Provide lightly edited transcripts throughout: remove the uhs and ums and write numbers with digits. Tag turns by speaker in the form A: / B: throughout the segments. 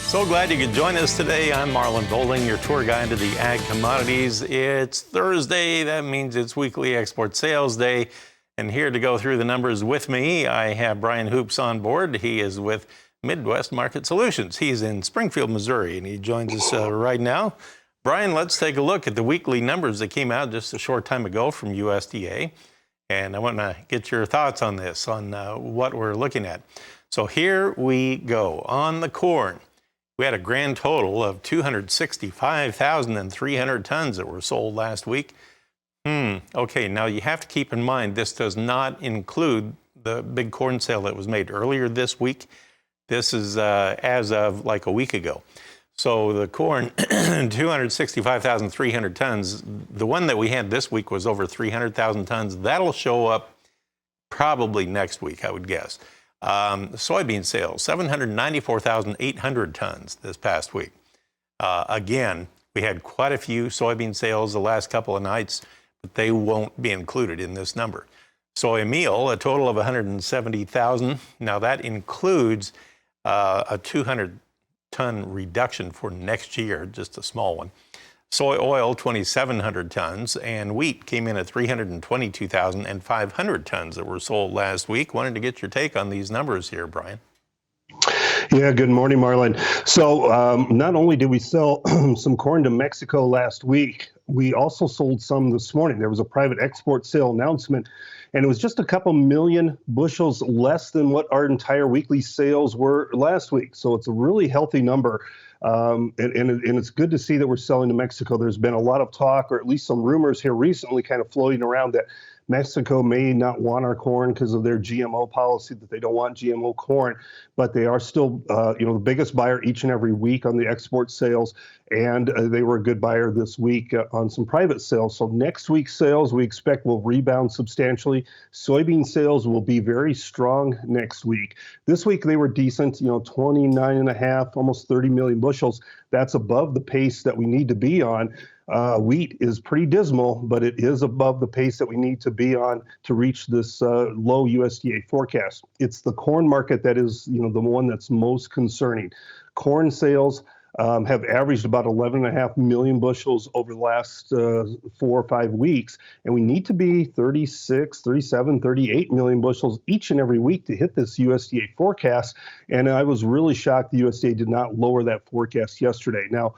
A: So glad you could join us today. I'm Marlon Boulding, your tour guide to the ag commodities. It's Thursday. That means it's weekly export sales day. And here to go through the numbers with me, I have Brian Hoops on board. He is with Midwest Market Solutions. He's in Springfield, Missouri, and he joins us right now. Brian, let's take a look at the weekly numbers that came out just a short time ago from USDA. And I want to get your thoughts on this, on what we're looking at. So here we go. On the corn, we had a grand total of 265,300 tons that were sold last week. Okay, now you have to keep in mind this does not include the big corn sale that was made earlier this week. This is as of like a week ago. So the corn, 265,300 tons. The one that we had this week was over 300,000 tons. That'll show up probably next week, I would guess. Soybean sales, 794,800 tons this past week. Again, we had quite a few soybean sales the last couple of nights, but they won't be included in this number. Soy meal, a total of 170,000. Now that includes a 200-ton reduction for next year, just a small one. Soy oil, 2,700 tons, and wheat came in at 322,500 tons that were sold last week. Wanted to get your take on these numbers here, Brian.
B: Yeah, good morning, Marlon. So not only did we sell some corn to Mexico last week, we also sold some this morning. There was a private export sale announcement, and it was just a couple million bushels less than what our entire weekly sales were last week. So it's a really healthy number. And it's good to see that we're selling to Mexico. There's been a lot of talk, or at least some rumors here recently kind of floating around that Mexico may not want our corn because of their GMO policy, that they don't want GMO corn, but they are still, the biggest buyer each and every week on the export sales, and they were a good buyer this week on some private sales. So next week's sales we expect will rebound substantially. Soybean sales will be very strong next week. This week they were decent, 29 and a half, almost 30 million bushels. That's above the pace that we need to be on. Wheat is pretty dismal, but it is above the pace that we need to be on to reach this low USDA forecast. It's the corn market that is, the one that's most concerning. Corn sales have averaged about 11.5 million bushels over the last 4 or 5 weeks, and we need to be 36, 37, 38 million bushels each and every week to hit this USDA forecast. And I was really shocked the USDA did not lower that forecast yesterday. Now,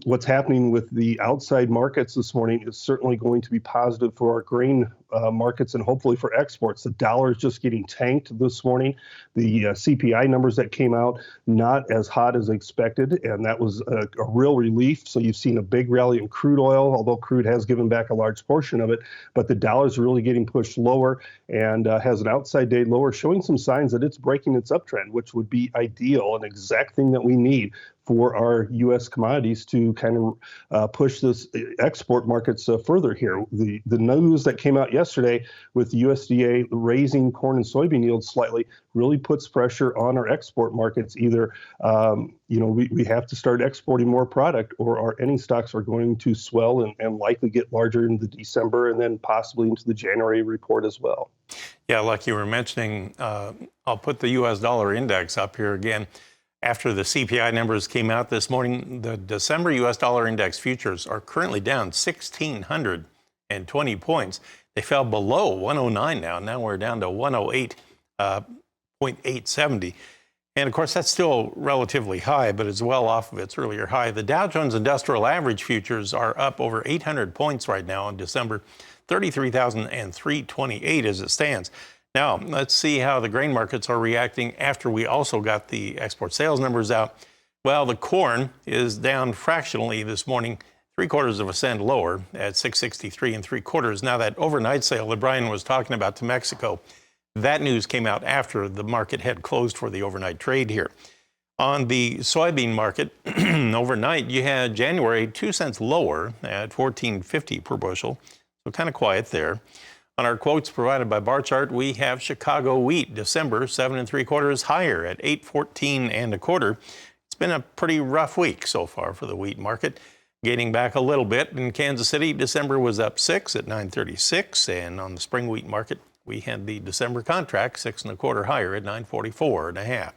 B: what's happening with the outside markets this morning is certainly going to be positive for our grain markets and hopefully for exports. The dollar is just getting tanked this morning. The CPI numbers that came out, not as hot as expected, and that was a real relief. So you've seen a big rally in crude oil, although crude has given back a large portion of it, but the dollar is really getting pushed lower and has an outside day lower, showing some signs that it's breaking its uptrend, which would be ideal, an exact thing that we need for our U.S. commodities to kind of push this export markets further here. The news that came out yesterday with the USDA raising corn and soybean yields slightly really puts pressure on our export markets. Either, we have to start exporting more product, or our ending stocks are going to swell and likely get larger into December and then possibly into the January report as well.
A: Yeah, like you were mentioning, I'll put the U.S. dollar index up here again. After the CPI numbers came out this morning, the December U.S. dollar index futures are currently down 1,620 points. They fell below 109 now. Now we're down to 108.870. And of course, that's still relatively high, but it's well off of its earlier high. The Dow Jones Industrial Average futures are up over 800 points right now in December, 33,328 as it stands. Now, let's see how the grain markets are reacting after we also got the export sales numbers out. Well, the corn is down fractionally this morning, 0.75 cents lower at 663 3/4. Now, that overnight sale that Brian was talking about to Mexico, that news came out after the market had closed for the overnight trade here. On the soybean market, overnight, you had January 2 cents lower at $14.50 per bushel, so kind of quiet there. On our quotes provided by Bar Chart, we have Chicago wheat, December 7 3/4 higher at 8.14 1/4. It's been a pretty rough week so far for the wheat market, gaining back a little bit. In Kansas City, December was up 6 at 9.36, and on the spring wheat market, we had the December contract 6 1/4 higher at 9.44 1/2.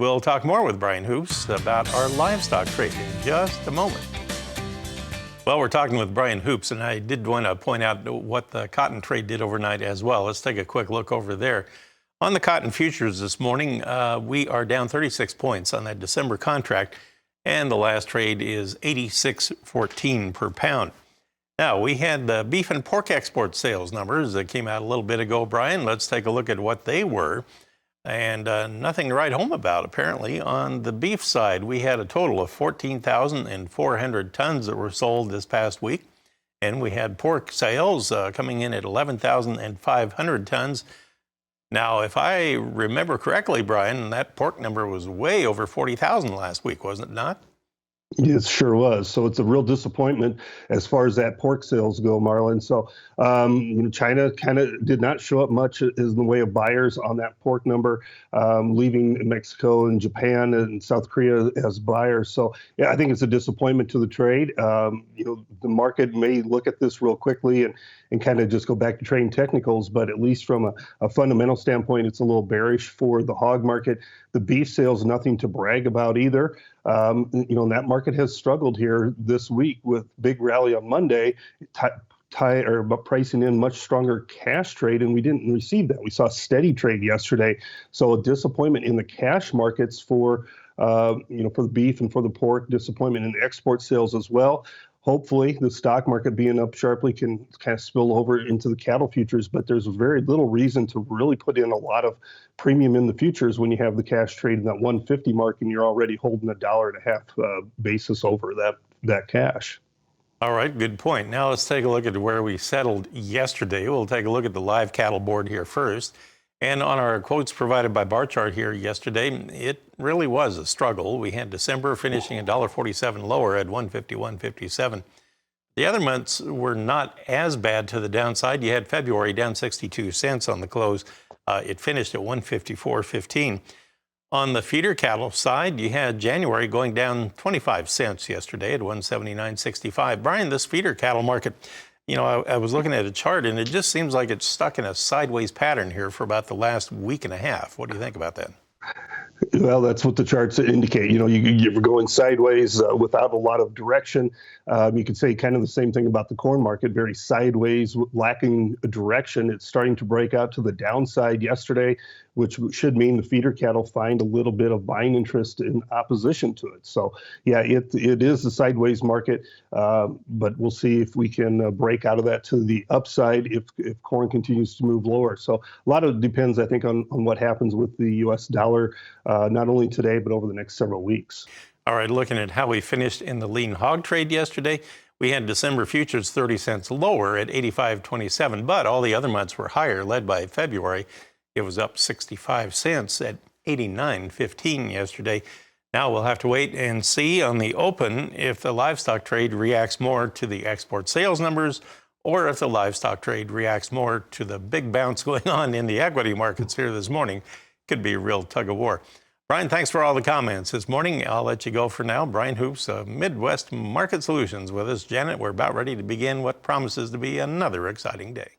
A: We'll talk more with Brian Hoops about our livestock trade in just a moment. Well, we're talking with Brian Hoops, and I did want to point out what the cotton trade did overnight as well. Let's take a quick look over there. On the cotton futures this morning, we are down 36 points on that December contract, and the last trade is 86.14 per pound. Now, we had the beef and pork export sales numbers that came out a little bit ago, Brian. Let's take a look at what they were. And nothing to write home about, apparently. On the beef side, we had a total of 14,400 tons that were sold this past week. And we had pork sales coming in at 11,500 tons. Now, if I remember correctly, Brian, that pork number was way over 40,000 last week, wasn't it not?
B: It sure was. So it's a real disappointment as far as that pork sales go, Marlon. So, China kind of did not show up much in the way of buyers on that pork number, leaving Mexico and Japan and South Korea as buyers. So, yeah, I think it's a disappointment to the trade. The market may look at this real quickly and kind of just go back to trading technicals, but at least from a fundamental standpoint, it's a little bearish for the hog market. The beef sales, nothing to brag about either. And that market has struggled here this week with big rally on Monday, pricing in much stronger cash trade, and we didn't receive that. We saw a steady trade yesterday, so a disappointment in the cash markets for the beef and for the pork. Disappointment in export sales as well. Hopefully, the stock market being up sharply can kind of spill over into the cattle futures, but there's very little reason to really put in a lot of premium in the futures when you have the cash trade in that 150 mark and you're already holding $1.50 basis over that cash.
A: All right, good point. Now let's take a look at where we settled yesterday. We'll take a look at the live cattle board here first. And on our quotes provided by Bar Chart here yesterday, it really was a struggle. We had December finishing $1.47 lower at 151.57. The other months were not as bad to the downside. You had February down 62 cents on the close. It finished at 154.15. On the feeder cattle side, you had January going down 25 cents yesterday at 179.65. Brian, this feeder cattle market, I was looking at a chart, and it just seems like it's stuck in a sideways pattern here for about the last week and a half. What do you think about that?
B: Well, that's what the charts indicate. You're going sideways without a lot of direction. You could say kind of the same thing about the corn market, very sideways, lacking direction. It's starting to break out to the downside yesterday, which should mean the feeder cattle find a little bit of buying interest in opposition to it. So, yeah, it is a sideways market, but we'll see if we can break out of that to the upside if corn continues to move lower. So a lot of it depends, I think, on what happens with the U.S. dollar, not only today, but over the next several weeks.
A: All right, looking at how we finished in the lean hog trade yesterday, we had December futures 30 cents lower at 85.27, but all the other months were higher, led by February. It was up 65 cents at 89.15 yesterday. Now we'll have to wait and see on the open if the livestock trade reacts more to the export sales numbers or if the livestock trade reacts more to the big bounce going on in the equity markets here this morning. Could be a real tug of war. Brian, thanks for all the comments this morning. I'll let you go for now. Brian Hoops of Midwest Market Solutions with us. Janet, we're about ready to begin what promises to be another exciting day.